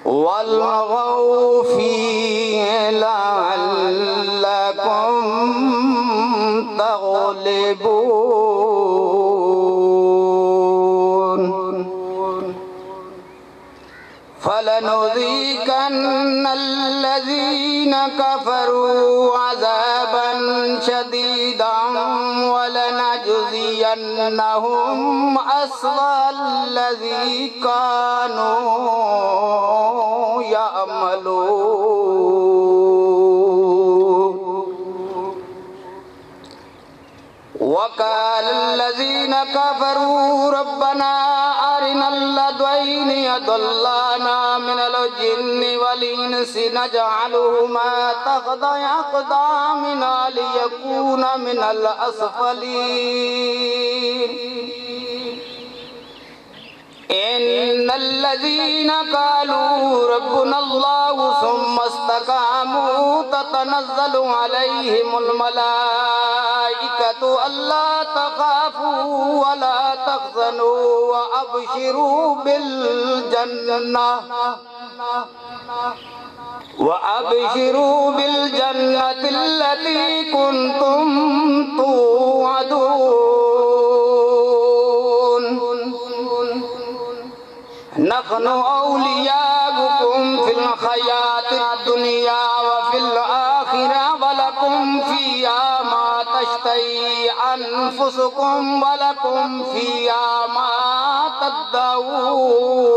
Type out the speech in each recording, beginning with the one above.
وَالْغَوْا فِيهِ لَعَلَّكُمْ تَغْلِبُونَ فَلَنُذِيقَنَّ الَّذِينَ كَفَرُوا عَذَابًا شَدِيدًا وَلَنَجْزِيَنَّهُمْ أَسْوَأَ الَّذِي كَانُوا يَعْمَلُونَ وَقَالَ الَّذِينَ كَفَرُوا رَبَّنَا أَرِنَا اللَّذَيْنِ يَضِلَّانَا مِنَ الْجِنِّ وَالْإِنسِ نَجْعَلُهُمَا تَحْتَ أَقْدَامِنَا لِيَكُونَا مِنَ الْأَسْفَلِينَ إِنَّ الَّذِينَ قَالُوا رَبُّنَا اللَّهُ ثُمَّ اسْتَقَامُوا تَتَنَزَّلُ عَلَيْهِمُ الْمَلَائِكَةُ أَلَّا تَخَافُوا وَلَا تَحْزَنُوا وَأَبْشِرُوا بِالْجَنَّةِ الَّتِي كُنتُمْ تُوعَدُونَ نحن أولياؤكم في الحياة الدنيا وفي الآخرة ولكم فيها ما تشتهي أنفسكم ولكم فيها ما تدعون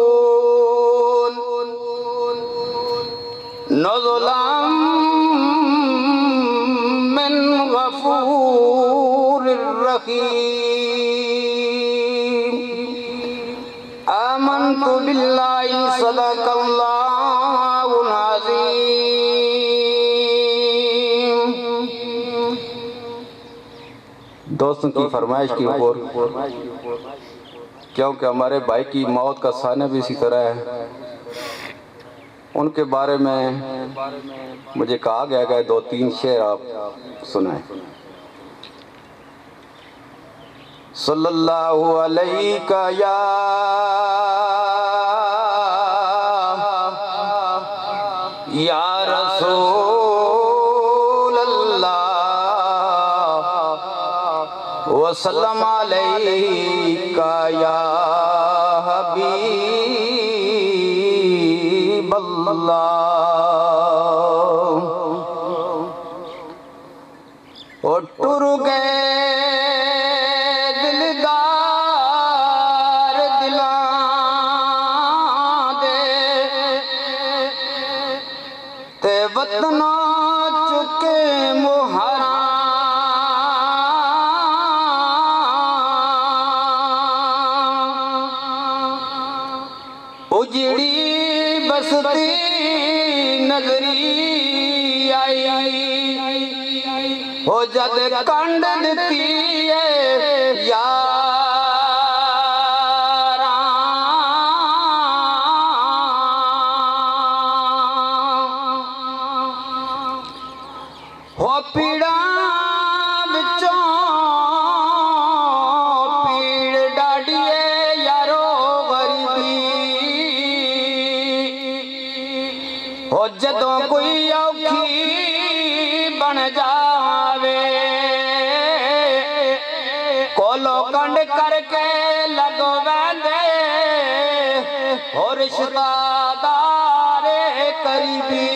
نزلا من غفور رحيم آمنت بالله صدق اللہ العظیم۔ دوستوں کی فرمائش کی اوپر کیونکہ ہمارے بھائی کی موت کا سانیہ بھی اسی طرح ہے، ان کے بارے میں مجھے کہا گیا کہ 2-3 شعر آپ سنائیں۔ صلی اللہ علیہ یا رسول اللہ وسلم علیہ یا حبیب اللہ۔ اور ٹر گئے وطنہ چکے محرام، اجڑی بستی نظری آئی ہو جد کنڈ دیتی ہے ہو پیڑا بچوں پیڑ ڈاڑیے یارو غریبی ہو جدوں کوئی اوکھی بن جاوے کولو کنڈ کر کے لگو ویندے ہو رشتہ دار قریبی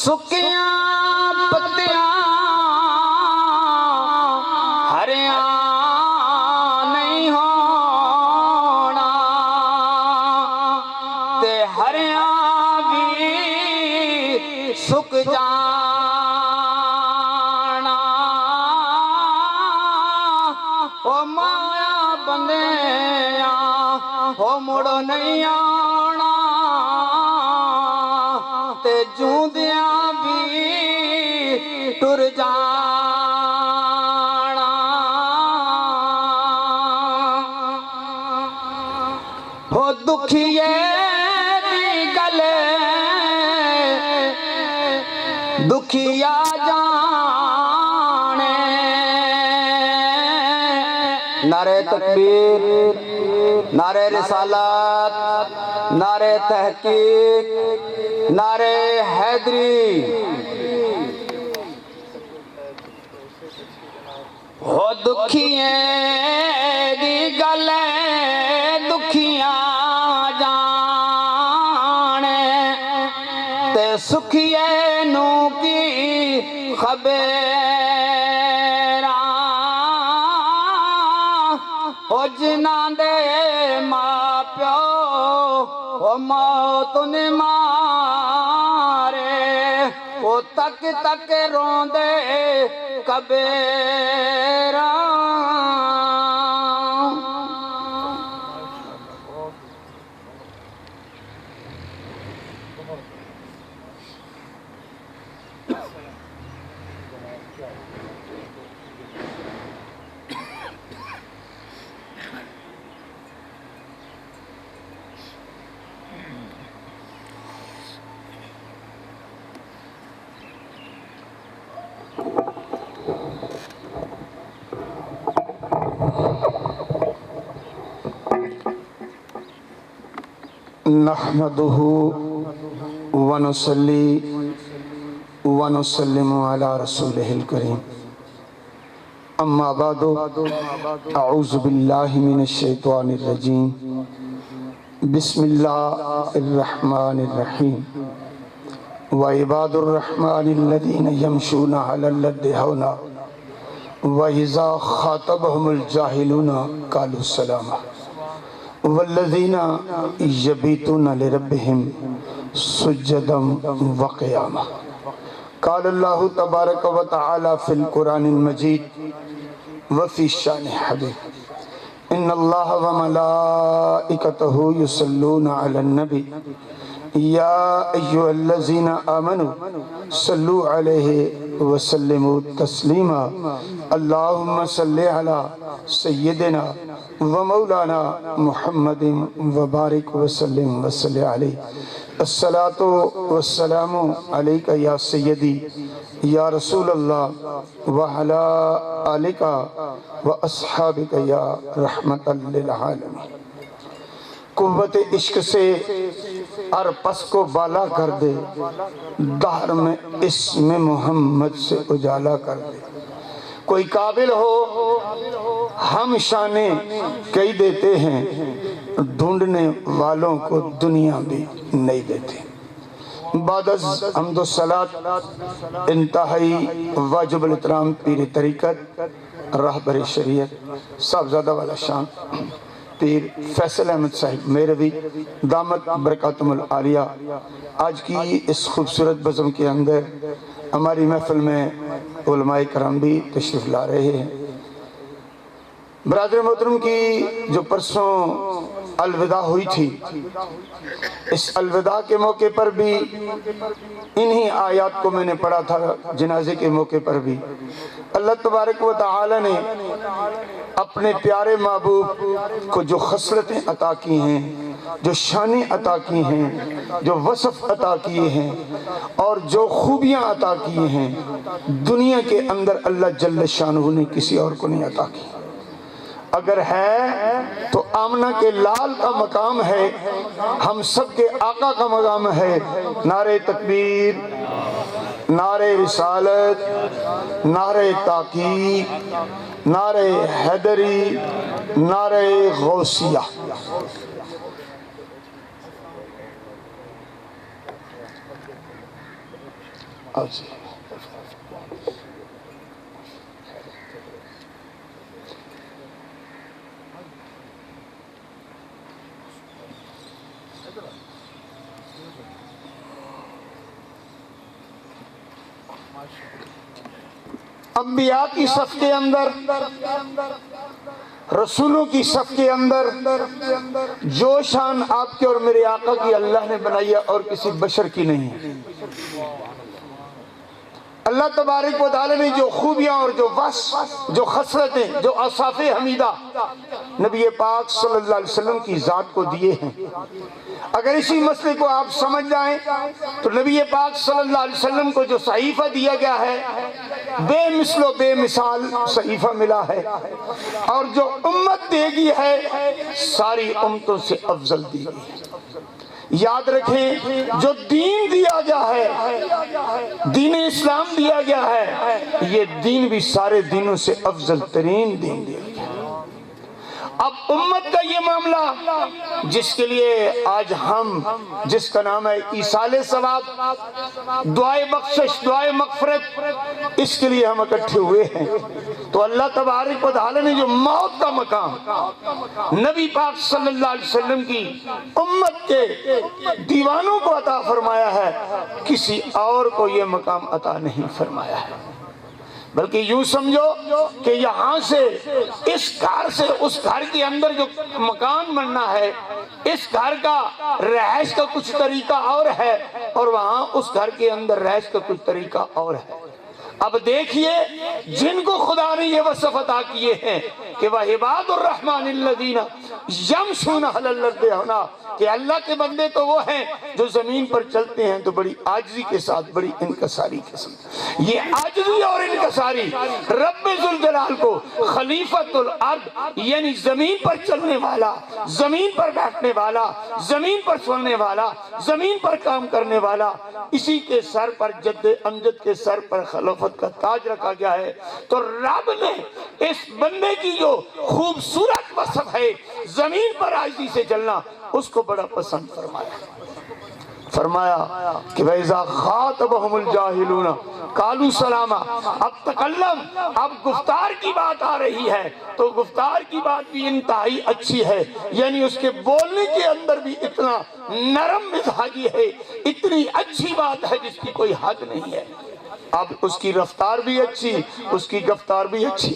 سکیاں پتیاں ہریاں نہیں ہونا تے ہریاں بھی سک جانا او مایا بندیاں او مڑو نہیں آنا تے جوندیاں بھی ٹر جانا ہو دکھیے دی گلے دکھیا جانے نعرہ تکبیر، نعرہ رسالت، نعرہ تحقیق، نعرہ حیدری۔ ہو دکھیاں دی گل دکھیاں جانے تے سکھیے نو کی خبر ہو جنہاں دے ماں پیو ہو موت نے مارے وہ تک تک روندے کبیراں۔ نحمده ونصلي ونسلم على رسوله الكريم اما بعد اعوذ بالله من الشيطان الرجيم بسم الله الرحمن الرحيم وعباد الرحمن الذين يمشون على الارض هونا وإذا خاطبهم الجاهلون قالوا سلاما والذین یبیتون لربهم سجدا وقیاما۔ قال اللہ تبارک و تعالی فی القرآن المجید وفی شان حبیب ان اللہ وملائکتہ یصلون علی النبی یا ایہا الذین آمنوا صلو علیہ وسلموا تسلیما اللہم صلی علی سیدنا ومولانا محمد وبارک وسلم وصلی علیہ الصلاة والسلام علیکہ یا سیدی یا رسول اللہ وعلا آلکہ واصحابکہ یا رحمت للعالمین۔ قوت عشق سے ارپس کو بالا کر دے، دہر میں اسم محمد سے اجالا کر دے۔ کوئی قابل ہو ہم شانے کئی دیتے ہیں، ڈھونڈنے والوں کو دنیا بھی نہیں دیتے۔ بعد از حمد و صلاۃ انتہائی واجب الاحترام پیر طریقت راہبر شریعت صاحبزادہ والا شان پیر فیصل احمد صاحب میروی دامت برکاتم العالیہ آج کی اس خوبصورت بزم کے اندر ہماری محفل میں علماء کرام بھی تشریف لا رہے ہیں۔ برادر محترم کی جو پرسوں الوداع ہوئی تھی، اس الوداع کے موقع پر بھی انہی آیات کو میں نے پڑھا تھا، جنازے کے موقع پر بھی اللہ تبارک و تعالی نے اپنے پیارے محبوب کو جو خصلتیں عطا کی ہیں، جو شانیں عطا کی ہیں، جو وصف عطا کیے ہیں اور جو خوبیاں عطا کیے ہیں، دنیا کے اندر اللہ جل شانہ نے کسی اور کو نہیں عطا کی۔ اگر ہے تو آمنہ کے لال کا مقام ہے، ہم سب کے آقا کا مقام ہے۔ نعرہ تکبیر، نعرہ رسالت، نعرہ تحقیق، نعرہ حیدری، نعرہ غوثیہ۔ انبیاء کی صف کے اندر، رسولوں کی صف کے اندر جو شان آپ کے اور میرے آقا کی اللہ نے بنائی ہے اور کسی بشر کی نہیں۔ اللہ تبارک و تعالی نے جو خوبیاں اور جو وصف، جو خصلتیں، جو اوصاف حمیدہ نبی پاک صلی اللہ علیہ وسلم کی ذات کو دیے ہیں۔ اگر اسی مسئلے کو آپ سمجھ جائیں تو نبی پاک صلی اللہ علیہ وسلم کو جو صحیفہ دیا گیا ہے بے مثل و بے مثال صحیفہ ملا ہے، اور جو امت دے گی ہے ساری امتوں سے افضل دی گئی ہے۔ یاد رکھیں، جو دین دیا گیا ہے، دین اسلام دیا گیا ہے، یہ دین بھی سارے دینوں سے افضل ترین دین دیا گیا ہے۔ اب امت کا یہ معاملہ جس کے لیے آج ہم، جس کا نام ہے ایصال ثواب، دعائے بخشش، دعائے مغفرت، اس کے لیے ہم اکٹھے ہوئے ہیں، تو اللہ تبارک و تعالی نے جو موت کا مقام نبی پاک صلی اللہ علیہ وسلم کی امت کے دیوانوں کو عطا فرمایا ہے، کسی اور کو یہ مقام عطا نہیں فرمایا ہے۔ بلکہ یوں سمجھو کہ یہاں سے اس گھر سے اس گھر کے اندر جو مکان بننا ہے، اس گھر کا رہائش کا کچھ طریقہ اور ہے، اور وہاں اس گھر کے اندر رہائش کا کچھ طریقہ اور ہے۔ اب دیکھیے، جن کو خدا نے یہ وصف عطا کیے ہیں کہ وہ عباد الرحمن الذین یمشون علی الارض ہونا، کہ اللہ کے بندے تو وہ ہیں جو زمین پر چلتے ہیں تو بڑی عاجزی کے ساتھ، بڑی انکساری کے ساتھ۔ یہ عاجزی اور انکساری رب ذوالجلال کو خلیفۃ الارض، یعنی زمین پر چلنے والا، زمین پر بیٹھنے والا، زمین پر سونے والا، زمین پر کام کرنے والا، اسی کے سر پر، جد امجد کے سر پر خلافت کا تاج رکھا گیا ہے۔ تو رب نے اس بندے کی جو خوبصورت وصف ہے زمین پر عاجزی سے چلنا، اس کو بڑا پسند فرمایا کہ وَإِذَا خَاطَبَهُمُ الْجَاهِلُونَ قَالُوا سَلَامًا۔ اب تکلم، اب گفتار کی بات آ رہی ہے، تو گفتار کی بات بھی انتہائی اچھی ہے، یعنی اس کے بولنے کے اندر بھی اتنا نرم مزاجی ہے، اتنی اچھی بات ہے جس کی کوئی حد نہیں ہے۔ اب اس کی رفتار بھی اچھی، اس کی گفتار بھی اچھی۔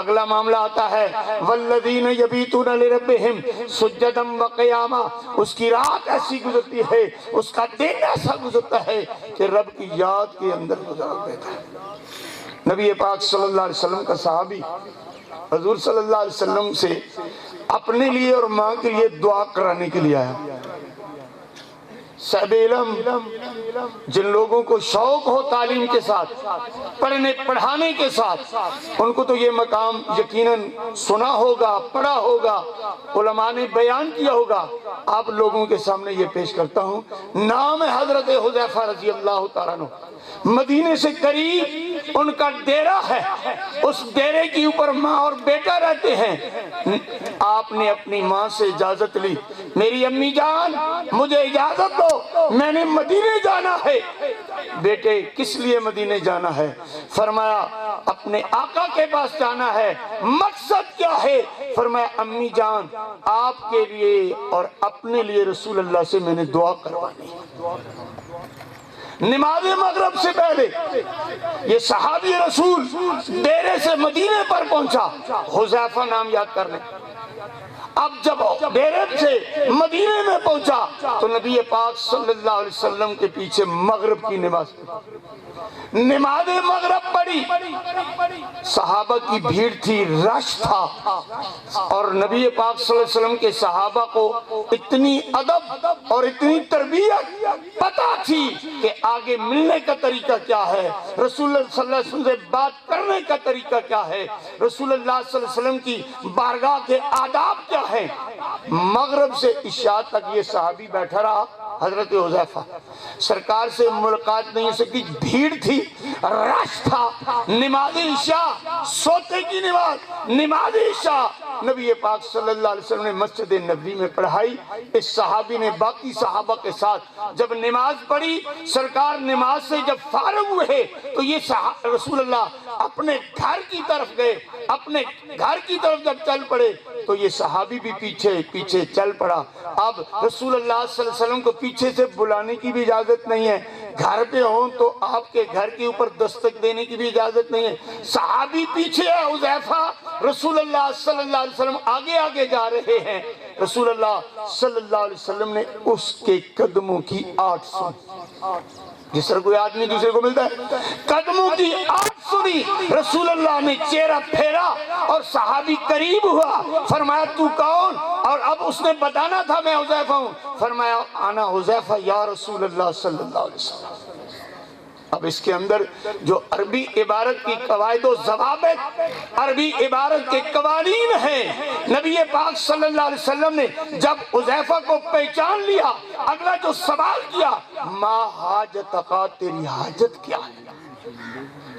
اگلا معاملہ آتا ہے وَالَّذِينَ يَبِيتُونَ لِرَبِّهِمْ سُجَّدًا وَقِيَامًا۔ اس کی رات ایسی گزرتی ہے، اس کا دن ایسا گزرتا ہے کہ رب کی یاد کے اندر گزار دیتا ہے۔ نبی پاک صلی اللہ علیہ وسلم کا صحابی حضور صلی اللہ علیہ وسلم سے اپنے لیے اور ماں کے لیے دعا کرانے کے لیے آیا۔ صاحب علم، جن لوگوں کو شوق ہو تعلیم کے ساتھ، پڑھنے پڑھانے کے ساتھ، ان کو تو یہ مقام یقیناً سنا ہوگا، پڑھا ہوگا، علماء نے بیان کیا ہوگا۔ آپ لوگوں کے سامنے یہ پیش کرتا ہوں۔ نام حضرت حذیفہ رضی اللہ تعالیٰ عنہ، مدینے سے قریب ان کا ڈیرہ ہے، اس ڈیرے کے اوپر ماں اور بیٹا رہتے ہیں۔ آپ نے اپنی ماں سے اجازت لی، میری امی جان مجھے اجازت دو، میں نے مدینے جانا ہے۔ بیٹے کس لیے مدینے جانا ہے؟ فرمایا اپنے آقا کے پاس جانا ہے۔ مقصد کیا ہے؟ فرمایا امی جان آپ کے لیے اور اپنے لیے رسول اللہ سے میں نے دعا کروانی ہے۔ نماز مغرب سے پہلے یہ صحابی رسول ڈیرے سے مدینے پر پہنچا، حذیفہ نام یاد کر لیں۔ اب جب ڈیرے سے مدینے میں پہنچا تو نبی پاک صلی اللہ علیہ وسلم کے پیچھے مغرب کی نماز پڑھی، نماز مغرب پڑھی۔ صحابہ کی بھیڑ تھی، رش تھا، اور نبی پاک صلی اللہ علیہ وسلم کے صحابہ کو اتنی ادب اور اتنی تربیت پتہ تھی کہ آگے ملنے کا طریقہ کیا ہے، رسول اللہ صلی اللہ علیہ وسلم سے بات کرنے کا طریقہ کیا ہے، رسول اللہ صلی اللہ علیہ وسلم کی بارگاہ کے آداب کیا ہے۔ مغرب سے عشاء تک یہ صحابی بیٹھا رہا، حضرت حذیفہ، سرکار سے ملاقات نہیں ہو سکتی، بھیڑ تھی، رش تھا۔ نماز عشاء، سوتے کی نماز عشاء نبی پاک صلی اللہ علیہ وسلم نے مسجد نبوی میں پڑھائی۔ اس صحابی نے باقی صحابہ کے ساتھ جب نماز پڑھی، سرکار نماز سے جب فارغ ہوئے تو یہ رسول اللہ اپنے گھر کی طرف گئے، اپنے گھر کی طرف جب چل پڑے تو یہ صحابی بھی پیچھے چل پڑا۔ اب رسول اللہ صلی اللہ علیہ وسلم کو پیچھے سے بلانے کی بھی اجازت نہیں ہے، گھر پہ ہوں تو آپ کے گھر کے اوپر دستک دینے کی بھی اجازت نہیں ہے۔ صحابی پیچھے ہے حذیفہ، رسول اللہ صلی اللہ علیہ وسلم آگے جا رہے ہیں۔ رسول اللہ صلی اللہ علیہ وسلم نے اس کے قدموں کی آٹ سنی۔ جس طرح کوئی آدمی دوسرے کو ملتا ہے. قدموں کی آواز سنی, رسول اللہ نے چہرہ پھیرا اور صحابی قریب ہوا, فرمایا تو کون؟ اور اب اس نے بتانا تھا میں حذیفہ ہوں. فرمایا انا حذیفہ یا رسول اللہ صلی اللہ علیہ وسلم. اب اس کے اندر جو عربی عبارت کی قواعد و ضوابط, عربی عبارت کے قوانین ہیں, نبی پاک صلی اللہ علیہ وسلم نے جب حذیفہ کو پہچان لیا, اگلا جو سوال کیا, ما حاجتکا, تیری حاجت کیا ہے؟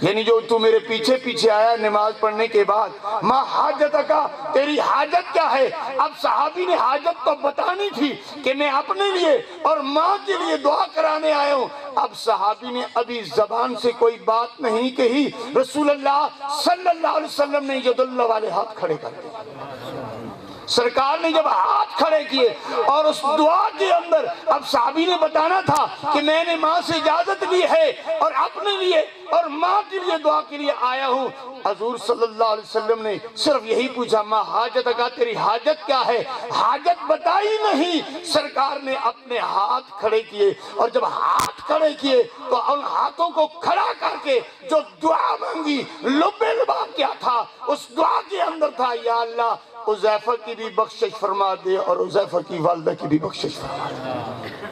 یعنی جو تو میرے پیچھے پیچھے آیا نماز پڑھنے کے بعد, ما حاجتکا, تیری حاجت کیا ہے؟ اب صحابی نے حاجت تو بتانی تھی کہ میں اپنے لیے اور ماں کے لیے دعا کرانے آیا ہوں. اب صحابی نے ابھی زبان سے کوئی بات نہیں کہی, رسول اللہ صلی اللہ علیہ وسلم نے ید اللہ والے ہاتھ کھڑے کر دیے. سرکار نے جب ہاتھ کھڑے کیے اور اس دعا کے اندر اب صحابی نے بتانا تھا کہ میں نے ماں سے اجازت لی ہے اور اپنے لیے اور ماں کے لیے دعا کے لیے آیا ہوں. حضور صلی اللہ علیہ وسلم نے صرف یہی پوچھا, ما حاجتکا, تیری حاجت کیا ہے؟ حاجت بتائی نہیں. سرکار نے اپنے ہاتھ کھڑے کیے اور جب ہاتھ کھڑے کیے تو ان ہاتھوں کو کھڑا کر کے جو دعا مانگی, لب لباب کیا تھا اس دعا کے اندر تھا, یا اللہ حذیفہ کی بھی بخشش فرما دے اور حذیفہ کی والدہ کی بھی بخشش فرما دے.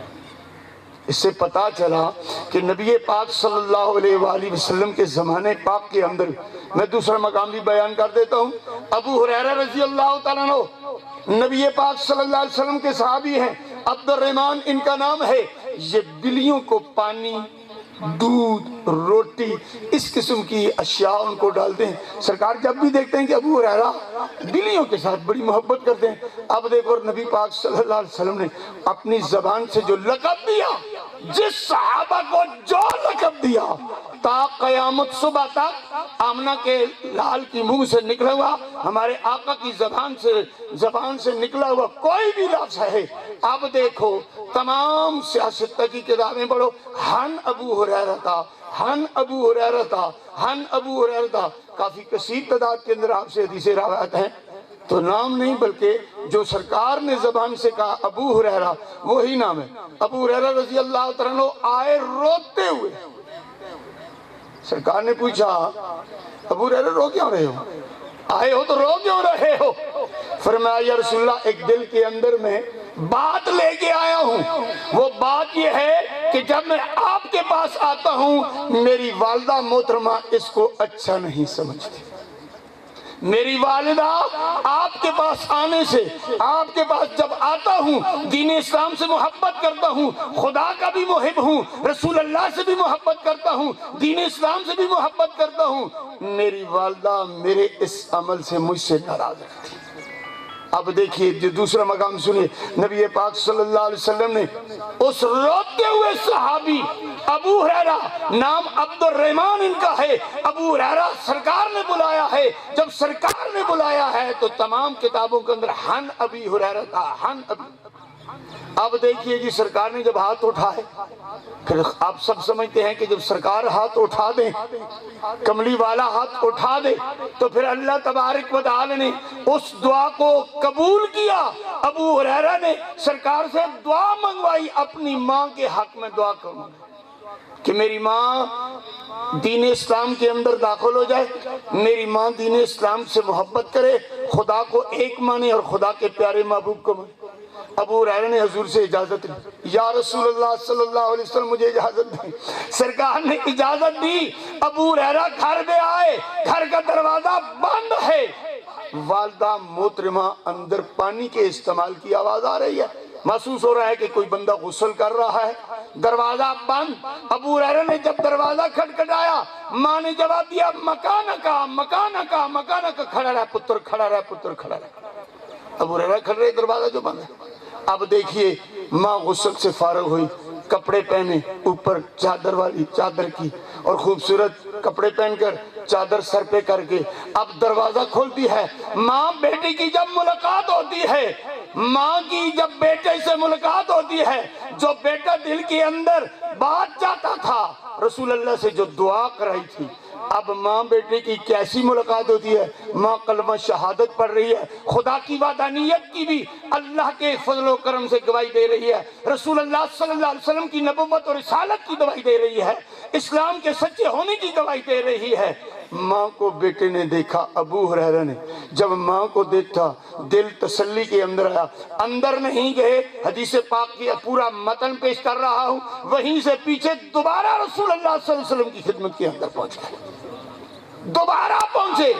اس سے پتا چلا کہ نبی پاک صلی اللہ علیہ وآلہ وسلم کے زمانے پاک کے اندر, میں دوسرا مقام بھی بیان کر دیتا ہوں, ابو ہریرہ رضی اللہ تعالیٰ عنہ نبی پاک صلی اللہ علیہ وسلم کے صحابی ہیں, عبد الرحمن ان کا نام ہے. یہ بلیوں کو پانی, دودھ, روٹی, اس قسم کی اشیاء ان کو ڈالتے ہیں. سرکار جب بھی دیکھتے ہیں کہ ابو ہریرہ بلیوں کے ساتھ بڑی محبت کرتے ہیں. اب دیکھو نبی پاک صلی اللہ علیہ وسلم نے اپنی زبان سے جو لقب دیا, جس صحابہ کو جو لقب دیا, تا قیامت صبح تک آمنہ کے لال کی منہ سے نکلا ہوا, ہمارے آقا کی زبان سے نکلا ہوا کوئی بھی لفظ ہے, اب دیکھو تمام سیاست کی کتابیں پڑھو, ہن ابو ہریرہ تھا, ہن ابو ہریرہ تھا, ہن ابو ہریرہ تھا. کافی کثیر تعداد کے اندر آپ سے حدیثیں روایت ہیں, تو نام نہیں بلکہ جو سرکار نے زبان سے کہا ابو ہریرہ وہی نام ہے. ابو ہریرہ رضی اللہ تعالیٰ عنہ آئے روتے ہوئے. سرکار نے پوچھا, ابو ہریرہ رو کیوں رہے ہو؟ آئے ہو تو رو کیوں رہے ہو؟ فرمایا یا رسول اللہ ایک دل کے اندر میں بات لے کے آیا ہوں. وہ بات یہ ہے کہ جب میں آپ کے پاس آتا ہوں میری والدہ محترمہ اس کو اچھا نہیں سمجھتی. میری والدہ آپ کے پاس آنے سے, آپ کے پاس جب آتا ہوں دین اسلام سے محبت کرتا ہوں, خدا کا بھی محب ہوں, رسول اللہ سے بھی محبت کرتا ہوں, دین اسلام سے بھی محبت کرتا ہوں, میری والدہ میرے اس عمل سے مجھ سے ناراض رہتی. اب دیکھیے جو دوسرا مقام سنیے, نبی پاک صلی اللہ علیہ وسلم نے اس روتے ہوئے صحابی ابو ہریرہ, نام عبد الرحمن ان کا ہے, ابو ہریرہ سرکار نے بلایا ہے. جب سرکار نے بلایا ہے تو تمام کتابوں کے اندر ہن ابی ہریرہ تھا, ہن ابی. اب دیکھیے جی سرکار نے جب ہاتھ اٹھائے, پھر آپ سب سمجھتے ہیں کہ جب سرکار ہاتھ اٹھا دیں, کملی والا ہاتھ اٹھا دے, تو پھر اللہ تبارک و تعالی نے اس دعا کو قبول کیا. ابو ہریرہ نے سرکار سے دعا منگوائی, اپنی ماں کے حق میں دعا کروں کہ میری ماں دین اسلام کے اندر داخل ہو جائے, میری ماں دین اسلام سے محبت کرے, خدا کو ایک مانے اور خدا کے پیارے محبوب کو مانے. ابو ہریرہ نے حضور سے اجازت لی, یا رسول اللہ صلی اللہ علیہ وسلم مجھے اجازت دی. سرکار نے اجازت دی. ابو ہریرہ گھر میں آئے, گھر کا دروازہ بند ہے, والدہ محترمہ اندر پانی کے استعمال کی آواز آ رہی ہے, محسوس ہو رہا ہے کہ کوئی بندہ غسل کر رہا ہے, دروازہ بند. ابو ہریرہ نے جب دروازہ کھٹکھٹایا, ماں نے جواب دیا مکانکا مکانکا مکانکا, کھڑا رہ پتر, کھڑا رہ پتر, کھڑا رہ. ابو ہریرہ کھڑ رہے, دروازہ جو بند ہے. اب دیکھیے ماں غسل سے فارغ ہوئی, کپڑے پہنے, اوپر چادر والی چادر کی, اور خوبصورت کپڑے پہن کر چادر سر پہ کر کے اب دروازہ کھولتی ہے. ماں بیٹی کی جب ملاقات ہوتی ہے, ماں کی جب بیٹے سے ملاقات ہوتی ہے, جو بیٹا دل کے اندر بات چاہتا تھا رسول اللہ سے جو دعا کرائی تھی، اب ماں بیٹے کی کیسی ملاقات ہوتی ہے؟ ماں کلمہ شہادت پڑھ رہی ہے، خدا کی وحدانیت کی بھی اللہ کے فضل و کرم سے گواہی دے رہی ہے، رسول اللہ صلی اللہ علیہ وسلم کی نبوت اور رسالت کی گواہی دے رہی ہے، اسلام کے سچے ہونے کی گواہی دے رہی ہے۔ ماں کو بیٹے نے دیکھا، ابو ہریرہ نے جب ماں کو دیکھا دل تسلی کے اندر آیا، اندر نہیں گئے، حدیث پاک کی پورا متن پیش کر رہا ہوں، وہیں سے پیچھے دوبارہ رسول اللہ صلی اللہ علیہ وسلم کی خدمت کے اندر پہنچ گئے، دوبارہ پہنچے،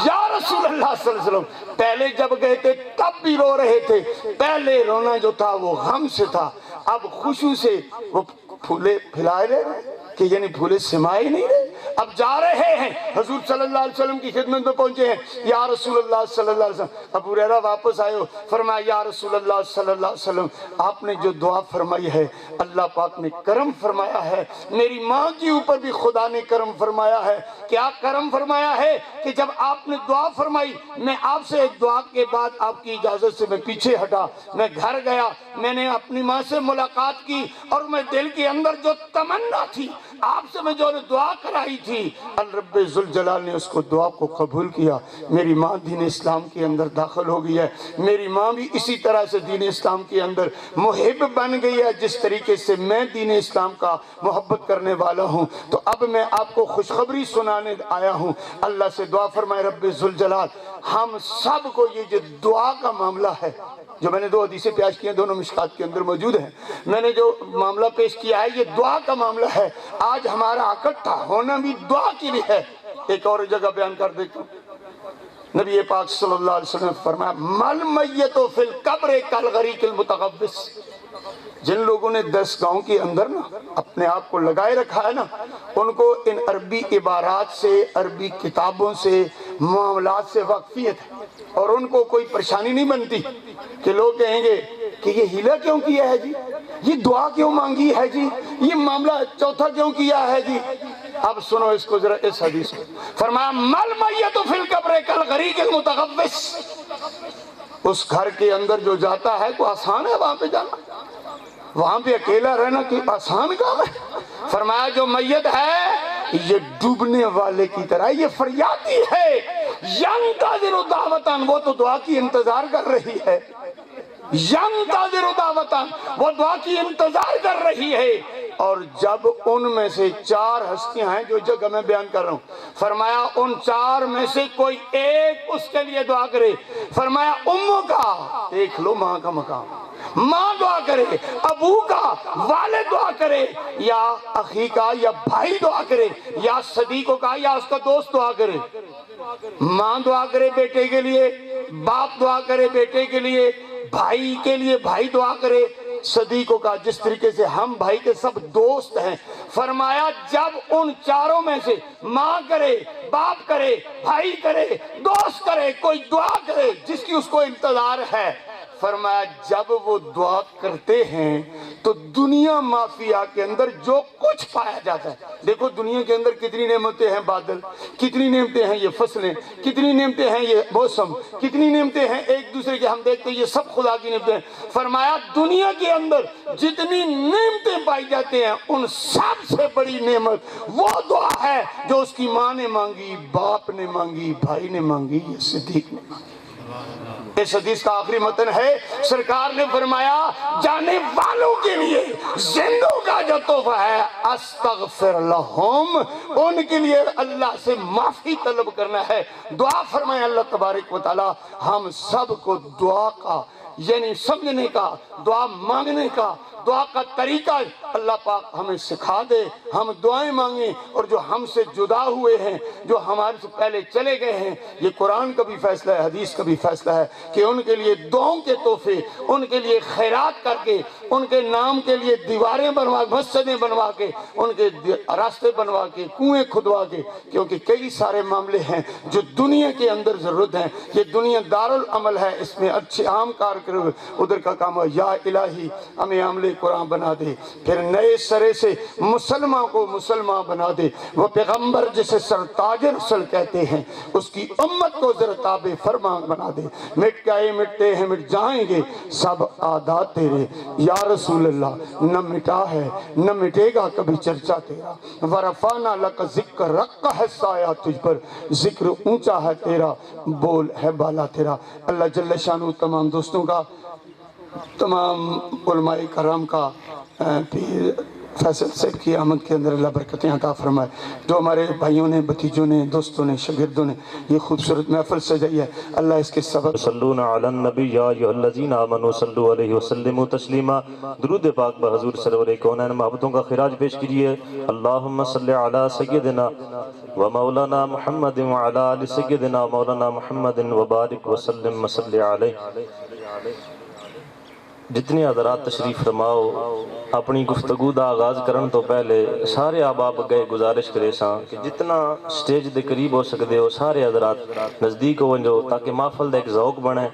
یا رسول اللہ صلی اللہ علیہ وسلم پہلے جب گئے تھے تب بھی رو رہے تھے، پہلے رونا جو تھا وہ غم سے تھا، اب خوشی سے وہ پھولے پھیلائے رہے کہ یعنی پھولے سمائے نہیں رہے، اب جا رہے ہیں، حضور صلی اللہ علیہ وسلم کی خدمت میں پہنچے ہیں، یا رسول اللہ صلی اللہ علیہ وسلم، ابو ہریرہ واپس آئے ہو، فرمایا یا رسول اللہ صلی اللہ علیہ وسلم آپ نے جو دعا فرمائی ہے اللہ پاک نے کرم فرمایا ہے، میری ماں کے اوپر بھی خدا نے کرم فرمایا ہے۔ کیا کرم فرمایا ہے کہ جب آپ نے دعا فرمائی، میں آپ سے ایک دعا کے بعد آپ کی اجازت سے میں پیچھے ہٹا، میں گھر گیا، میں نے اپنی ماں سے ملاقات کی، اور میں دل کے اندر جو تمنا تھی آپ سے میں جو دعا کرائی تھی، الرب ذوالجلال نے اس کو دعا کو قبول کیا، میری ماں دین اسلام کے اندر داخل ہو گئی ہے، میری ماں بھی اسی طرح سے دین اسلام کے اندر محب بن گئی ہے جس طریقے سے میں دین اسلام کا محبت کرنے والا ہوں۔ تو اب میں آپ کو خوشخبری سنانے آیا ہوں، اللہ سے دعا فرمائے رب ذوالجلال ہم سب کو یہ جو دعا کا معاملہ ہے، جو میں نے دو حدیثیں پیش کی ہیں دونوں مشکات کے اندر موجود ہیں، میں نے جو معاملہ پیش کیا ہے یہ دعا کا معاملہ ہے، آج ہمارا اکٹھا ہونا بھی دعا کے لیے ہے۔ ایک اور جگہ بیان کر دیتا ہوں، نبی پاک صلی اللہ علیہ وسلم نے فرمایا مل میت فی القبر کالغریق المتغوص، جن لوگوں نے 10 گاؤں کے اندر نا اپنے آپ کو لگائے رکھا ہے نا، ان کو ان عربی عبارات سے، عربی کتابوں سے، معاملات سے واقفیت ہے، اور ان کو کوئی پریشانی نہیں بنتی کہ لوگ کہیں گے کہ یہ ہیلا کیوں کیا ہے جی، یہ دعا کیوں مانگی ہے جی، یہ معاملہ چوتھا کیوں کیا ہے جی۔ اب سنو اس کو ذرا، اس حدیث کو فرمایا مل میت فی القبر کالغریق المتغوص، اس گھر کے اندر جو جاتا ہے کوئی آسان ہے وہاں پہ جانا، وہاں پہ اکیلا رہنا کہ آسان کام ہے؟ فرمایا جو میت ہے یہ ڈوبنے والے کی طرح، یہ فریادی ہے، ینتظر دعوتاً، وہ تو دعا کی انتظار کر رہی ہے، ینتظر دعوتاً، وہ دعا کی انتظار کر رہی ہے۔ اور جب ان میں سے 4 ہستیاں ہیں جو جگہ میں بیان کر رہا ہوں، فرمایا ان 4 میں سے کوئی ایک اس کے لیے دعا کرے، فرمایا امو کا، دیکھ لو ماں کا مقام، ماں دعا کرے، ابو کا، والد دعا کرے، یا اخی کا، یا بھائی دعا کرے، یا صدیقوں کا، یا اس کا دوست دعا کرے، ماں دعا کرے بیٹے کے لیے، باپ دعا کرے بیٹے کے لیے، بھائی کے لیے بھائی دعا کرے، صدیقوں کا، جس طریقے سے ہم بھائی کے سب دوست ہیں۔ فرمایا جب ان 4 میں سے ماں کرے، باپ کرے، بھائی کرے، دوست کرے، کوئی دعا کرے جس کی اس کو انتظار ہے، فرمایا جب وہ دعا کرتے ہیں تو دنیا مافیا کے اندر جو کچھ پایا جاتا ہے، دیکھو دنیا کے اندر کتنی نعمتیں ہیں، بادل، کتنی نعمتیں ہیں یہ فصلیں، کتنی نعمتیں ہیں یہ موسم، کتنی نعمتیں ہیں ایک دوسرے کے، ہم دیکھتے ہیں یہ سب خدا کی نعمتیں ہیں۔ فرمایا دنیا کے اندر جتنی نعمتیں پائی جاتے ہیں ان سب سے بڑی نعمت وہ دعا ہے جو اس کی ماں نے مانگی، باپ نے مانگی، بھائی نے مانگی، یا صدیق نے مانگی۔ اس حدیث کا آخری متن ہے، سرکار نے فرمایا جانے والوں کے لیے زندوں کا جو تحفہ ہے استغفر لہم، ان کے لیے اللہ سے معافی طلب کرنا ہے، دعا فرمائے اللہ تبارک و تعالی ہم سب کو دعا کا یعنی سمجھنے کا، دعا مانگنے کا، دعا کا طریقہ اللہ پاک ہمیں سکھا دے، ہم دعائیں مانگیں، اور جو ہم سے جدا ہوئے ہیں، جو ہمارے سے پہلے چلے گئے ہیں، یہ قرآن کا بھی فیصلہ ہے، حدیث کا بھی فیصلہ ہے کہ ان کے لیے دعاؤں کے تحفے، ان کے لیے خیرات کر کے، ان کے نام کے لیے دیواریں بنوا، مسجدیں بنوا کے، ان کے راستے بنوا کے، کنویں کھدوا کے، کیونکہ کئی سارے معاملے ہیں جو دنیا کے اندر ضرورت ہیں، یہ دنیا دارالعمل ہے، اس میں اچھے عام کار کر ادھر کا کام ہوا یا الہی ہمیں عمل قرآن بنا دے، پھر نئے سرے سے مسلمان کو مسلمان بنا دے، وہ پیغمبر جسے سرتاج رسل کہتے ہیں اس کی امت کو ذرا تابع فرما بنا دے۔ مٹ گئے مٹتے ہیں مٹ جائیں گے سب عادات تیرے یا رسول اللہ، نہ مٹا ہے نہ مٹے گا کبھی چرچا تیرا، ورفعنا لک ذکر، رکھا ہے سایہ تجھ پر، ذکر اونچا ہے تیرا، بول ہے بالا تیرا۔ اللہ جل شانہ تمام دوستوں کا، تمام علماء کرام کا، پھر فیصل صاحب کی آمد کے اندر اللہ برکتیں عطا فرمائے۔ جو ہمارے بھائیوں نے، بھتیجوں نے، دوستوں نے، شاگردوں نے یہ خوبصورت محفل سجائی ہے، اللہ اس کے سبب صلون علی النبی یا ایھا الذین آمنوا صلوا علیہ وسلموا تسلیما۔ درود پاک بحضور سرور کونین محبتوں کا خراج پیش کیجئے۔ اللہم صلی علی سیدنا و مولانا محمد وعلی آل سیدنا مولانا محمد وبارک وسلم وصلی علیہ۔ جتنے حضرات تشریف فرماؤ، اپنی گفتگو دا آغاز کرن تو پہلے سارے احباب گئے گزارش کرے ساں کہ جتنا سٹیج دے قریب ہو سکتے ہو سارے حضرات نزدیک ہو جو، تاکہ محفل دا ایک ذوق بنے،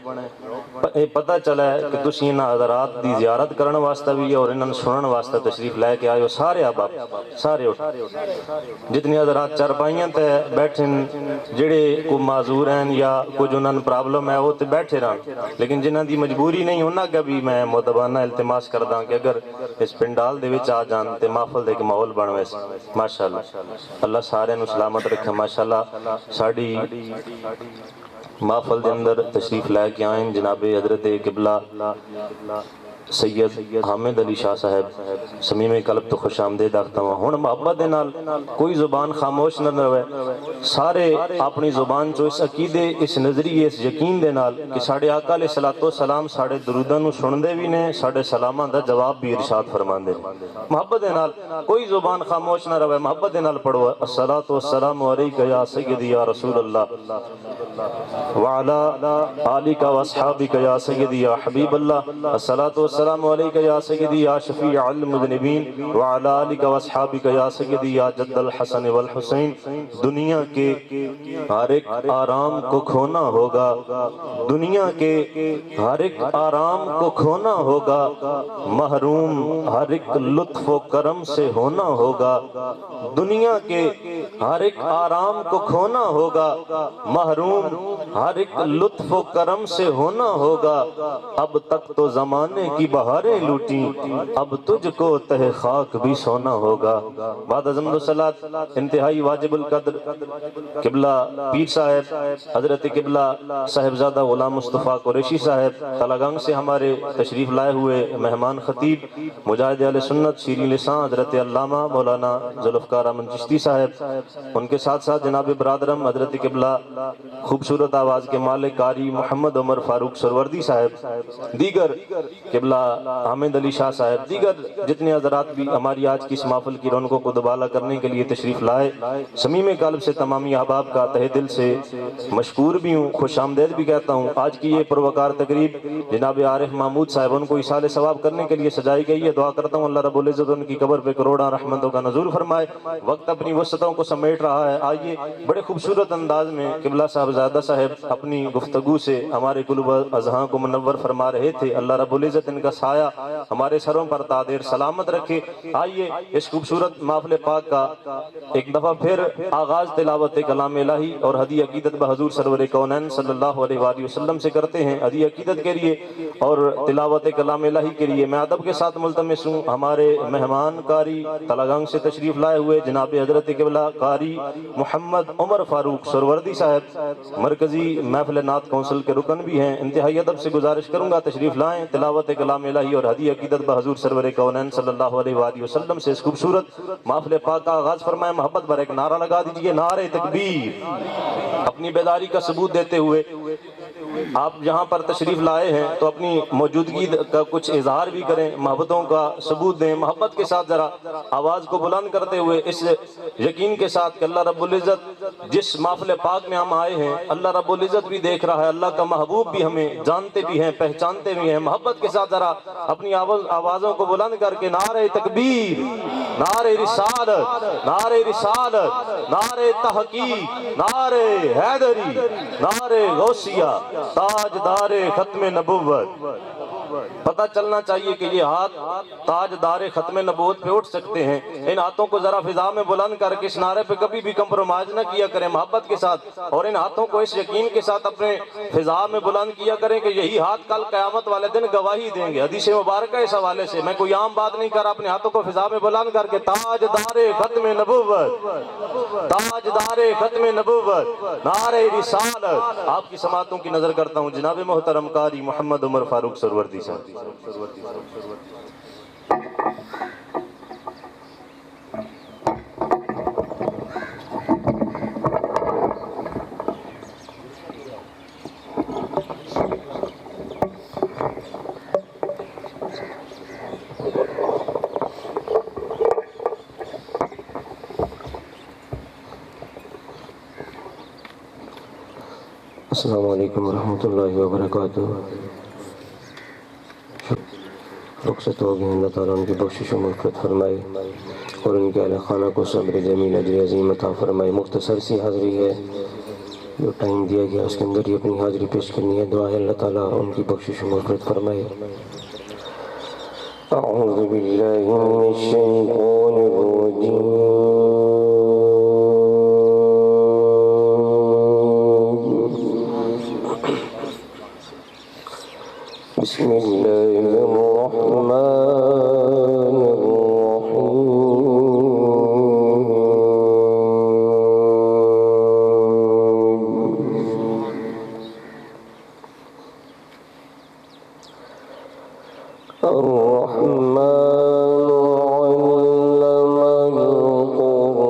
پتہ چلا ہے کہ تسی انہاں حضرات دی زیارت کرن واسطہ بھی اور انہاں سنن واسطہ تشریف لے کے آئے ہو۔ سارے احباب سارے اٹھ، جتنے حضرات چارپائیاں تے بیٹھن، جڑے کو معذور ہیں یا کچھ انہاں پرابلم ہے وہ تے بیٹھے رہن، لیکن جنہاں دی مجبوری نہیں انہاں کا بھی میں مدبانہ التماس کرداں کہ اگر اس پنڈال دے وچ آ جان تے محفل دے کے ماحول بن ویسے۔ ماشاءاللہ اللہ سارے نو سلامت رکھے۔ ماشاءاللہ ساڑی محفل دے اندر تشریف لے کے آئیں جناب حضرت قبلہ سید حامد علی شاہ صاحب، سمیم قلب تو خوش آمدید آختا ہوں۔ ہن محبت دے نال کوئی زبان خاموش نہ رہے، سارے اپنی زبان چو اس عقیدے، اس نظریے، اس یقین دے نال کہ ساڑھے آقا علیہ السلام ساڑھے دروداں نو سن دے بھی نے، ساڑھے سلاماں دا جواب بھی ارشاد فرمان دے۔ محبت دے نال کوئی زبان خاموش نہ رہے، محبت دے نال پڑھو الصلاۃ والسلام علیک یا سیدی یا رسول اللہ وعلی آلک واصحابک یا سیدی یا حبیب اللہ، الصلاۃ والسلام علیک یا سیدی یا شفیع المذنبین وعلی آلک واصحابک یا سیدی یا جد الحسن والحسین۔ دنیا کے ہر ایک آرام کو کھونا ہوگا، دنیا کے ہر ایک آرام کو کھونا ہوگا، محروم ہر ایک لطف و کرم سے ہونا ہوگا، دنیا کے ہر ایک آرام کو کھونا ہوگا، محروم ہر ایک لطف و کرم سے ہونا ہوگا، اب تک تو زمانے کی بہاریں لوٹیں، اب تجھ کو تہ خاک بھی سونا ہوگا۔ بعد از حمد و صلاۃ انتہائی واجب القدر قبلہ پیر صاحب حضرت قبلہ صاحبزادہ غلام مصطفیٰ قریشی صاحب تلگنگ سے ہمارے تشریف لائے ہوئے مہمان خطیب مجاہد اہل سنت شیریں لسان حضرت علامہ مولانا ذوالفقار احمد چشتی صاحب، ان کے ساتھ ساتھ جناب برادرم حضرت قبلہ خوبصورت آواز کے مالک قاری محمد عمر فاروق سروردی صاحب، دیگر قبلہ حامد علی شاہ صاحب، دیگر جتنے حضرات بھی ہماری آج کی اس محفل کی رونقوں کو دوبالا کرنے کے لیے تشریف لائے، سمیم قلب سے تمامی احباب کا تہ دل سے مشکور بھی ہوں، خوش آمدید بھی کہتا ہوں۔ آج کی یہ پروقار تقریب جناب عارف محمود صاحب ان کو ایصال ثواب کرنے کے لیے سجائی گئی ہے۔ دعا کرتا ہوں اللہ رب العزت ان کی قبر پہ کروڑاں رحمتوں کا نزول فرمائے۔ وقت اپنی وسعتوں کو سمیٹ رہا ہے، آئیے بڑے خوبصورت انداز میں قبلہ صاحبزادہ صاحب اپنی گفتگو سے ہمارے قلوب اذہان کو منور فرما رہے تھے۔ اللہ رب العزت ان کا سایہ ہمارے سروں پر تادیر سلامت رکھے۔ آئیے اس خوبصورت محفل پاک کا ایک دفعہ پھر آغاز تلاوت کلام الہی اور ہدی عقیدت بحضور سرور کونین صلی اللہ علیہ وآلہ وسلم سے کرتے ہیں۔ ہدی عقیدت کے لیے اور تلاوت کلام الہی کے لیے میں ادب کے ساتھ ملتمس ہوں ہمارے مہمان قاری تلگنگ سے تشریف لائے ہوئے جناب حضرت قبلہ قاری محمد عمر فاروق سروردی صاحب، مرکزی محفل نعت کونسل کے رکن بھی ہیں، انتہائی ادب سے گزارش کروں گا تشریف لائیں، تلاوت کلام الہی اور ہدی عقیدت بحضور سرور کونین صلی اللہ علیہ وآلہ وسلم سے اس خوبصورت محفل پاک کا آغاز فرمائیں۔ محبت پر ایک نعرہ لگا دیجئے، نعرہ تکبیر، اپنی بیداری کا ثبوت دیتے ہوئے آپ یہاں پر تشریف لائے ہیں تو اپنی موجودگی کا کچھ اظہار بھی کریں، محبتوں کا ثبوت دیں، محبت کے ساتھ ذرا آواز کو بلند کرتے ہوئے اس یقین کے ساتھ کہ اللہ رب العزت جس محفل پاک میں ہم آئے ہیں اللہ رب العزت بھی دیکھ رہا ہے، اللہ کا محبوب بھی ہمیں جانتے بھی ہیں، پہچانتے بھی ہیں۔ محبت کے ساتھ ذرا اپنی آوازوں کو بلند کر کے نعرہ تکبیر، نعرے رسالت، نعرے رسالت، نعرے تحقیق، نعرے حیدری، نعرے غوثیہ، تاجدار ختم نبوت۔ پتہ چلنا چاہیے کہ یہ ہاتھ تاجدار ختم نبوت پہ اٹھ سکتے ہیں۔ ان ہاتھوں کو ذرا فضا میں بلند کر کے اس نعرے پہ کبھی بھی کمپرومائز نہ کیا کریں، محبت کے ساتھ، اور ان ہاتھوں کو اس یقین کے ساتھ اپنے فضا میں بلند کیا کریں کہ یہی ہاتھ کل قیامت والے دن گواہی دیں گے۔ حدیث مبارکہ اس حوالے سے، میں کوئی عام بات نہیں کر رہا، اپنے ہاتھوں کو فضا میں بلند کر کے تاجدار ختم نبوت، تاجدار ختم نبوت، نعرہ رسالت۔ آپ کی سماعتوں کی نظر کرتا ہوں جناب محترم قاری محمد عمر فاروق سروردی صاحب۔ السلام علیکم ورحمۃ اللہ وبرکاتہ۔ رخصت ہو گئے، اللہ تعالیٰ ان کی بخشش و مغفرت فرمائے اور ان کے اہل خانہ کو صبر جمیل اجر عظیم عطا فرمائے۔ مختصر سی حاضری ہے، جو ٹائم دیا گیا اس کے اندر ہی اپنی حاضری پیش کرنی ہے۔ دعا ہے اللہ تعالیٰ ان کی بخشش و مغفرت فرمائے۔ اعوذ باللہ من الشیطان الرجیم، بسم اللہ الرحمن الرحیم علم القرآن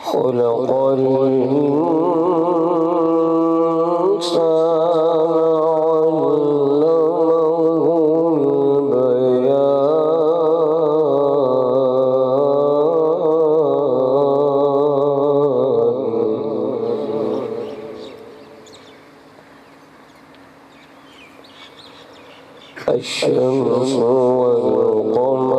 خلق خلق الشمس والقمر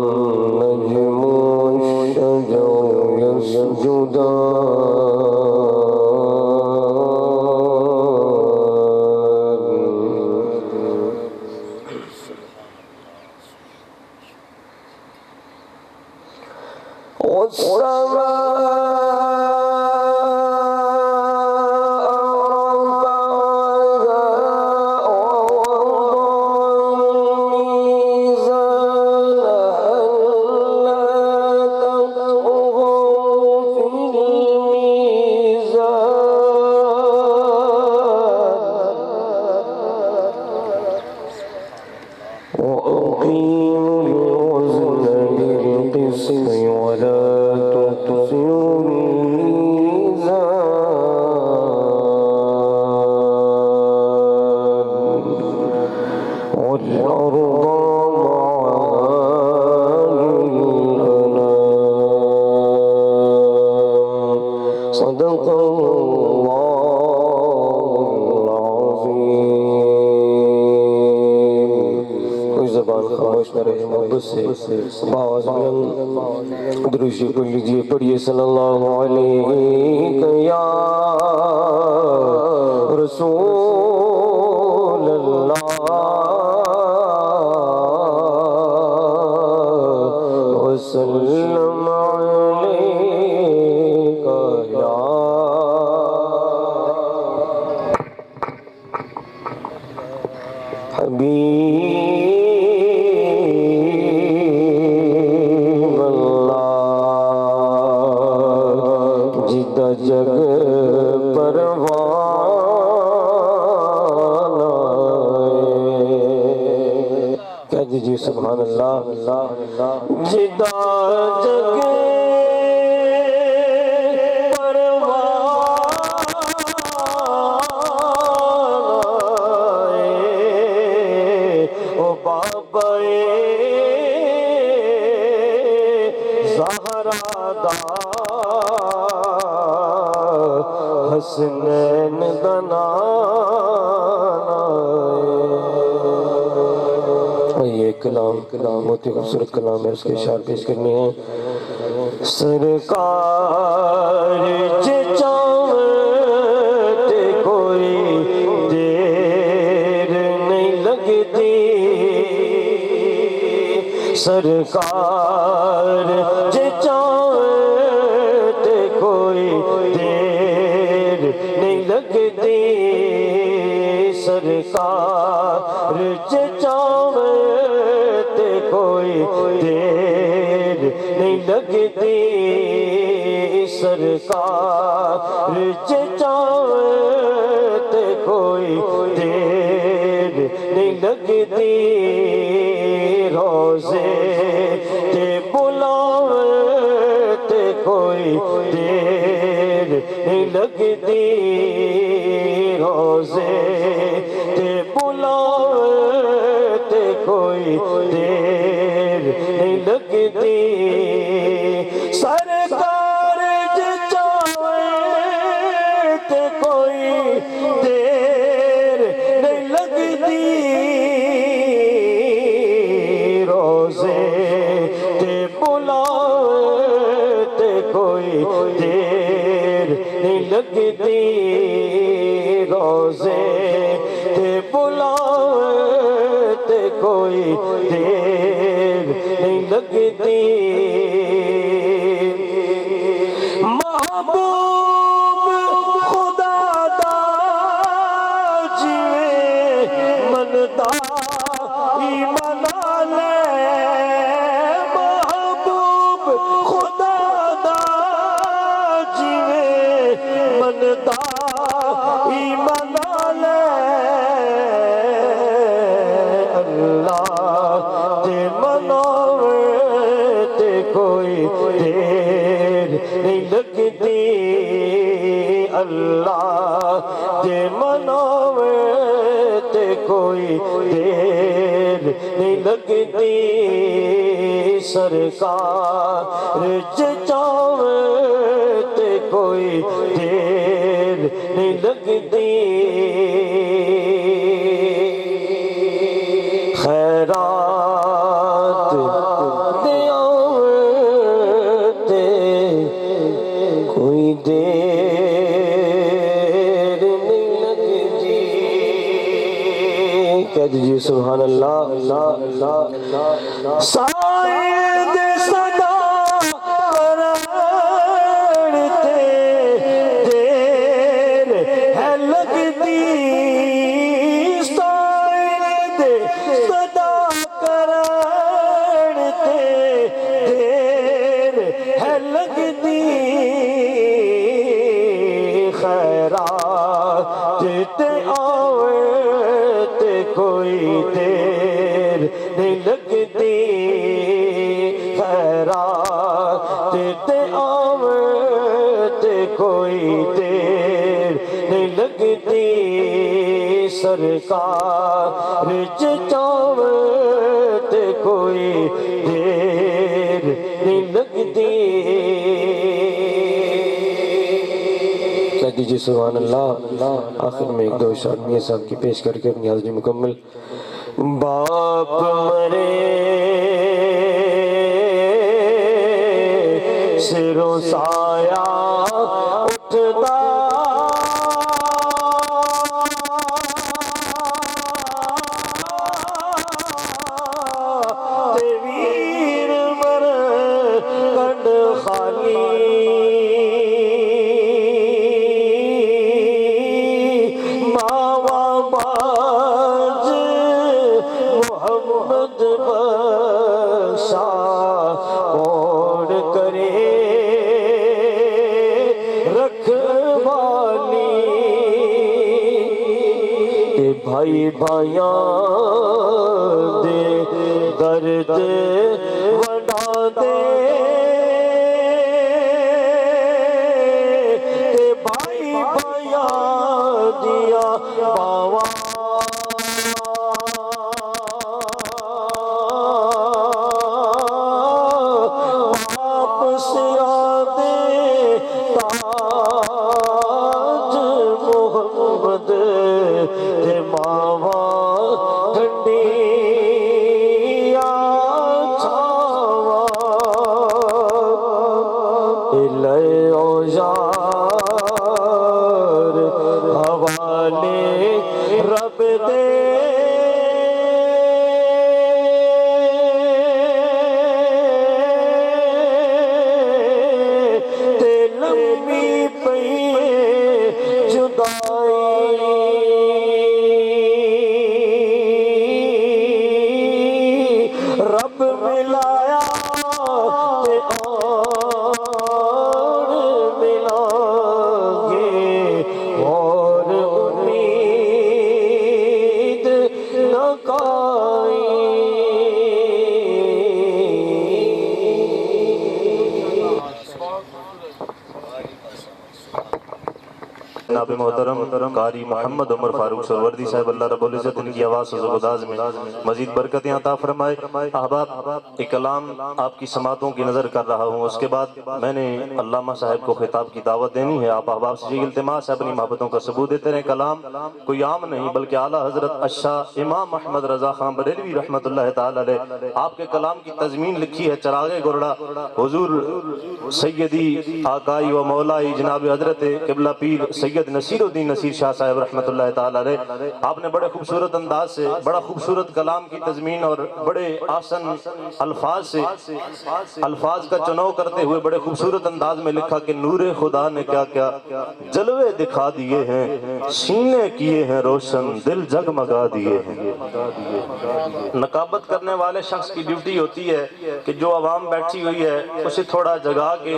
والنجم والشجر وأقيموا الوزن بالقسط ولا تخسروا فرمائش میں رہے محبت سے باز بلند درود شریف پڑھ لیجئے. پڑھیے صلی اللہ علیہ یا رسول اللہ وسلم علیک یا حبیب اللہ جدہ جگ پروان آئے. کہہ دیجئے سبحان اللہ. جدہ جگ حسنین دنانا. یہ کلام بہت ہی خوبصورت کلام ہے, اس کے اشعار پیش کرنے ہیں. سرکار جے چاہتے کوئی دیر نہیں لگتی, سرکار جے چاہتے کوئی دیر نہیں لگتی, سرکار جے چاہتے کوئی دیر نہیں لگتی, سرکار جے چاہتے کوئی دیر نہیں لگتی, روزے تے بلاوتے کوئی دیر نہیں لگتی, روزے تے بلاوتے کوئی دیر نہیں لگتی, سرکار جے چاہتے کوئی دیر نہیں لگتی, روزے تے بلاوتے کوئی دیر نہیں لگتی, روزے تے بلاوتے کوئی دیر نہیں لگتی. محبوب خدا دا جیوے من دا ایمان لے, محبوب خدا دا جیوے من دا ایمان لے, اللہ تے مناوے تے کوئی دیر نہیں لگتی, اللہ تے مناوے تے کوئی دیر نہیں لگتی, سرکار جے چاہے تے کوئی دیر نہیں لگتی. خیرات دیاوتے کوئی دیر نہیں لگتی. کہہ دیجئے سبحان اللہ. سائد صدا کرتے دیر ہے لگتی, سائد صدا کرتے دیر ہے لگتی, خیرات تے آوے تے کوئی دیر نہیں لگتی, خیرات تے آوے تے کوئی دیر نہیں لگتی, سرکار جے چاہے تے کوئی دیر نہیں لگتی. کہہ دیجئے سبحان اللہ. آخر میں ایک دو اشعار میاں صاحب کی پیش کر کے اپنی حاضری مکمل. باپ مرے سروں سایہ اٹھتا ویر مر کنڈ خالی ماوا باز محمد بخشا کون کرے رکھوالی اے بھائی بھائیاں دے درد وڈا دے اے بھائی بھائیاں دیا باواں واپس آدے تاج محمد تے ماوا ٹھنڈی چھاوا لے او یار حوالے رب دے تے لمبی پئی جدائی رب ملایا تے اور ملا گے اور امید نہ کوئی جناب محترم قاری محمد عمر فاروق سروردی صاحب اللہ رب العزت ان کی آواز و زبرداز میں مزید برکتیں عطا فرمائے۔ احباب ایک کلام آپ کی سماعتوں کی نظر کر رہا ہوں، اس کے بعد میں نے علامہ صاحب کو خطاب کی دعوت دینی ہے۔ آپ احباب سے التماس ہے اپنی محبتوں کا ثبوت دیتے رہیں۔ کلام کوئی عام نہیں بلکہ اعلیٰ حضرت الشاہ امام احمد رضا خان بریلوی رحمۃ اللہ تعالی علیہ آپ کے کلام کی تضمین لکھی ہے چراغ گرڑا حضور سیدی آقائی و مولائی جناب حضرت قبلہ پیر سید نصیر الدین نصیر شاہ صاحب رحمۃ اللہ تعالی علیہ۔ آپ نے بڑے خوبصورت انداز سے بڑا خوبصورت کلام کی تضمین اور بڑے آسن الفاظ سے الفاظ کا چناؤ کرتے ہوئے بڑے خوبصورت انداز میں لکھا کہ نور خدا نے کیا کیا جلوے دکھا دیے ہیں، سینے کیے ہیں روشن، دل جگمگا دیے ہیں۔ نقابت کرنے والے شخص کی ڈیوٹی ہوتی ہے کہ جو عوام بیٹھی ہوئی ہے اسے تھوڑا جگا کے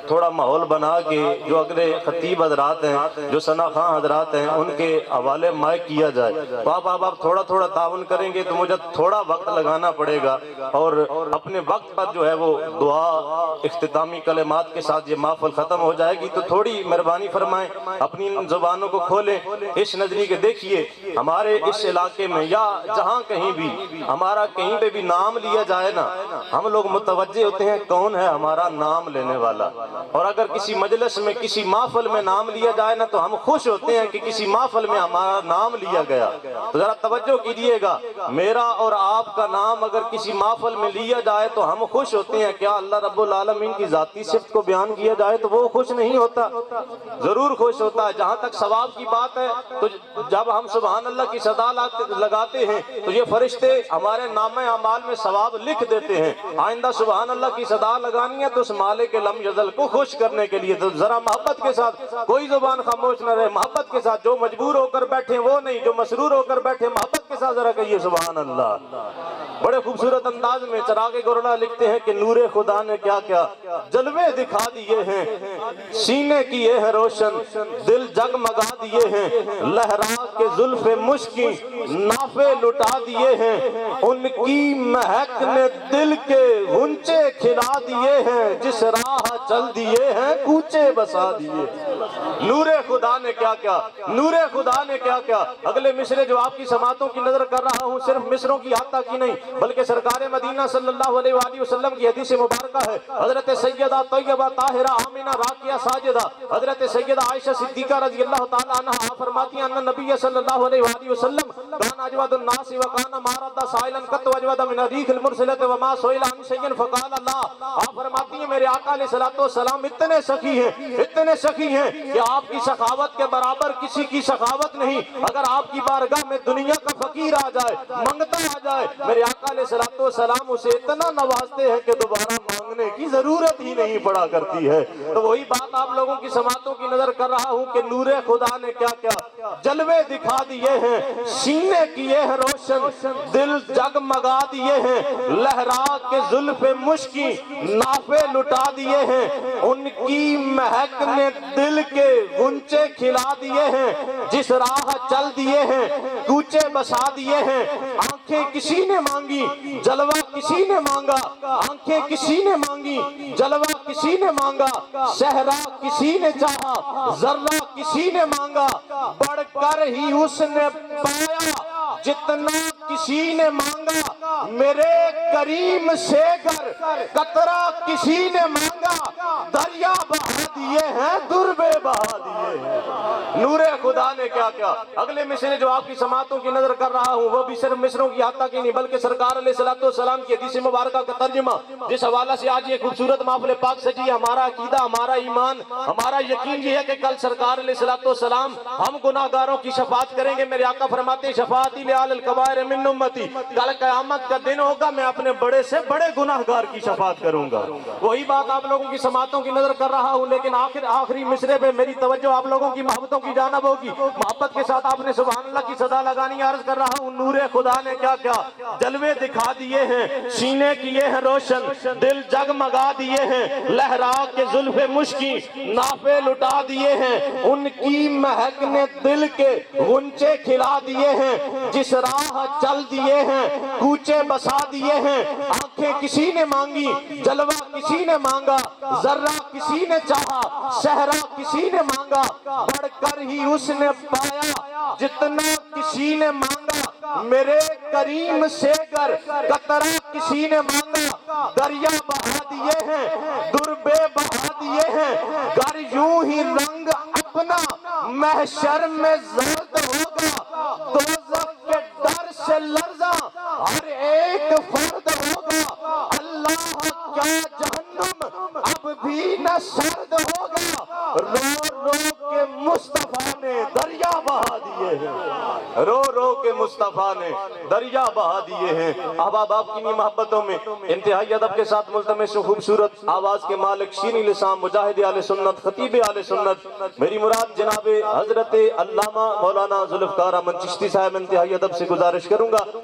تھوڑا ماحول بنا کے جو اگلے خطیب حضرات ہیں جو ثنا خان حضرات ہیں ان کے حوالے مائک کیا جائے۔ تو آپ تھوڑا تھوڑا تعاون کریں گے تو مجھے تھوڑا وقت لگانا پڑے گا اور اپنے وقت پر جو ہے وہ دعا اختتامی کلمات کے ساتھ یہ محفل ختم ہو جائے گی۔ تو تھوڑی مہربانی فرمائیں، اپنی زبانوں کو کھولیں، اس نظری کے دیکھیے ہمارے اس علاقے میں یا جہاں کہیں بھی ہمارا کہیں پہ بھی نام لیا جائے نا، ہم لوگ متوجہ ہوتے ہیں کون ہے ہمارا نام لینے والا، اور اگر کسی مجلس میں کسی محفل میں نام لیا جائے نا تو ہم خوش ہوتے ہیں کہ کسی محفل میں ہمارا نام لیا گیا۔ تو ذرا توجہ کیجئے گا، میرا اور آپ کا نام اگر کسی محفل میں لیا جائے تو ہم خوش ہوتے ہیں۔ کیا اللہ رب العالمین کی ذاتی صفت کو بیان کیا جائے تو وہ خوش نہیں ہوتا؟ ضرور خوش ہوتا ہے۔ جہاں تک ثواب کی بات ہے تو جب ہم سبحان اللہ کی صدا لگاتے ہیں تو یہ فرشتے ہمارے نامہ اعمال میں ثواب لکھ دیتے ہیں۔ آئندہ سبحان اللہ کی صدا لگانی ہے تو اس مالک لم یزل کو خوش کرنے کے لیے تو ذرا محبت کے ساتھ کوئی زبان خاموش نہ رہے، محبت کے ساتھ، جو مجبور ہو کر بیٹھے وہ نہیں، جو مسرور ہو کر بیٹھے محبت کے ساتھ ذرا کہیے سبحان اللہ۔ بڑے خوبصورت انداز میں چراغ گرڑا لکھتے ہیں کہ نور خدا نے کیا کیا جلوے دکھا دیے ہیں، سینے کیے ہیں روشن، دل جگمگا دیے ہیں، لہرا کے زلف مشکی نافے لٹا دیے ہیں، ان کی مہک نے دل کے غنچے کھلا دیے ہیں، جس راہ چل دیے ہیں کوچے بسا دیے۔ نور خدا نے کیا کیا، نور خدا نے کیا کیا۔ اگلے مصرے جو آپ کی سماعتوں کی نظر کر رہا ہوں صرف مصروں کی حد تک ہی نہیں، بلکہ سرکار مدینہ صلی اللہ علیہ وآلہ وسلم کی حدیث مبارکہ ہے، حضرت سیدہ طیبہ طاہرہ آمنہ راقیہ ساجدہ حضرت سیدہ عائشہ صدیقہ رضی اللہ تعالیٰ عنہ فرماتی ہیں ان نبی صلی اللہ علیہ وآلہ وسلم کان اجود الناس وکان مارد سائلا قط وجود من ریح المرسلۃ وما سئل عن شیء فقال اللہ۔ آپ فرماتی ہیں میرے آقا علیہ السلام اتنے سخی ہیں کہ آپ کی سخاوت کے برابر کسی کی سخاوت نہیں۔ اگر آپ کی بارگاہ میں دنیا کا فقیر آ جائے، منگتا آ جائے، میرے آقا علیہ السلام اسے اتنا نوازتے ہیں کہ دوبارہ مانگنے کی ضرورت ہی نہیں پڑا کرتی ہے۔ تو وہی بات آپ لوگوں کی سماعتوں کی نظر کر رہا ہوں کہ نور خدا نے کیا کیا جلوے دکھا دیے ہیں، سینے کیے ہیں روشن، دل جگمگا دیے ہیں، لہرا کے زلف مشکی نافے لٹا دیے ہیں، ان کی مہک نے دل کے غنچے کھلا دیے ہیں، جس راہ چل دیے ہیں کوچے بسا دیے ہیں۔ آنکھیں کسی نے مانگی جلوہ کسی نے مانگا، آنکھیں کسی نے مانگی جلوہ کسی نے مانگا، صحرا کسی نے چاہا ذرہ کسی نے مانگا، بڑھ کر ہی اس نے پایا جتنا کسی نے مانگا، میرے کریم سے گر قطرہ کسی نے مانگا، دریا بہا دیے ہیں دربے بہا دیے ہیں۔ نور خدا نے کیا کیا۔ اگلے مصرے جو آپ کی سماعتوں کی نظر کر رہا ہوں وہ بھی صرف مصروں کی حد تک ہی نہیں بلکہ سرکار علیہ السلام کی حدیث مبارکہ کا ترجمہ، جس حوالہ سے آج یہ خوبصورت محفل پاک سجی ہے۔ ہمارا عقیدہ، ہمارا ایمان، ہمارا یقین یہ ہے کہ کل سرکار علیہ السلام ہم گناہگاروں کی شفاعت کریں گے۔ میرے آقا فرماتے ہیں شفاعتی لآل الکبائر من امتی، کل قیامت کا دن ہوگا میں اپنے بڑے سے بڑے گناہگار کی شفاعت کروں گا۔ وہی بات آپ لوگوں کی سماعتوں کی نظر کر رہا ہوں، لیکن آخری مصرے پہ میری توجہ آپ لوگوں کی محبتوں کی جانب ہوگی۔ محبت کے ساتھ آپ نے سبحان اللہ کی صدا لگانی، عرض کر رہا ہوں نور خدا نے کیا کیا جلوے دکھا دیے ہیں، سینے کیے ہیں روشن، دل جگمگا دیے ہیں، لہرا کے زلف مشکی نافے لٹا دیے ہیں، ان کی مہک نے دل کے غنچے کھلا دیے ہیں، جس راہ چل دیے ہیں کوچے بسا دیے ہیں۔ آنکھیں کسی نے مانگی جلوہ کسی نے مانگا، ذرہ کسی نے چاہا صحرا کسی نے مانگا، بڑھ کر ہی اس نے پایا جتنا کسی نے مانگا، میرے کریم سے گر قطرہ کسی نے مانگا، دریا بہا دیے ہیں دربے بہا دیے ہیں۔ گر یوں ہی رنگ اپنا محشر میں زرد ہوگا، دوزخ کے ڈر سے لرزاں ہر ایک فرد ہوگا، اللہ کیا جہنم اب بھی نہ سرد ہوگا، رو رو کے مصطفیٰ نے دریا بہا دیے ہیں، رو رو کے مصطفیٰ نے دریا بہا دیے ہیں۔ احباب آپ کی محبتوں میں انتہائی ادب کے ساتھ ملتمس خوبصورت آواز کے مالک شیریں لسان مجاہد اہل سنت خطیب اہل سنت میری مراد جناب حضرت علامہ مولانا ذوالفقار احمد چشتی صاحب انتہائی ادب سے گزارش کروں گا